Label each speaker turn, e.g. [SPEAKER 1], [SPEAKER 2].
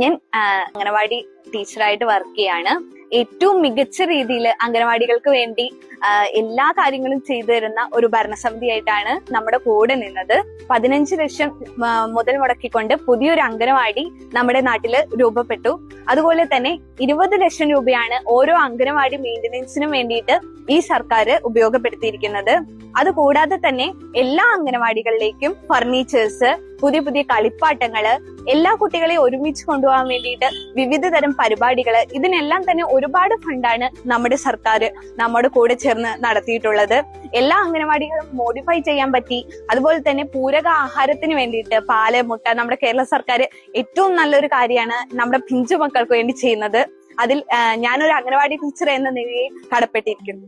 [SPEAKER 1] ഞാൻ അംഗനവാടി ടീച്ചറായിട്ട് വർക്ക് ചെയ്യാണ്. ഏറ്റവും മികച്ച രീതിയിൽ അംഗനവാടികൾക്ക് വേണ്ടി എല്ലാ കാര്യങ്ങളും ചെയ്തു തരുന്ന ഒരു ഭരണസമിതിയായിട്ടാണ് നമ്മുടെ കൂടെ നിന്നത്. 15 ലക്ഷം മുതൽ മുടക്കിക്കൊണ്ട് പുതിയൊരു അംഗനവാടി നമ്മുടെ നാട്ടില് രൂപപ്പെട്ടു. അതുപോലെ തന്നെ 20 ലക്ഷം രൂപയാണ് ഓരോ അംഗനവാടി മെയിന്റനൻസിനും വേണ്ടിയിട്ട് ഈ സർക്കാർ ഉപയോഗപ്പെടുത്തിയിരിക്കുന്നത്. അതുകൂടാതെ തന്നെ എല്ലാ അംഗനവാടികളിലേക്കും ഫർണിച്ചേഴ്സ്, പുതിയ പുതിയ കളിപ്പാട്ടങ്ങള്, എല്ലാ കുട്ടികളെയും ഒരുമിച്ച് കൊണ്ടുപോകാൻ വേണ്ടിയിട്ട് വിവിധ തരം പരിപാടികള്, ഇതിനെല്ലാം തന്നെ ഒരുപാട് ഫണ്ടാണ് നമ്മുടെ സർക്കാർ നമ്മുടെ കൂടെ ചേർന്ന് നടത്തിയിട്ടുള്ളത്. എല്ലാ അംഗനവാടികളും മോഡിഫൈ ചെയ്യാൻ പറ്റി. അതുപോലെ തന്നെ പൂരക ആഹാരത്തിന് വേണ്ടിയിട്ട് പാല്, മുട്ട നമ്മുടെ കേരള സർക്കാർ ഏറ്റവും നല്ലൊരു കാര്യമാണ് നമ്മുടെ പിഞ്ചു മക്കൾക്ക് വേണ്ടി ചെയ്യുന്നത്. അതിൽ ഞാനൊരു അംഗനവാടി ടീച്ചർ എന്ന നിലയിൽ കടപ്പെട്ടിരിക്കുന്നു.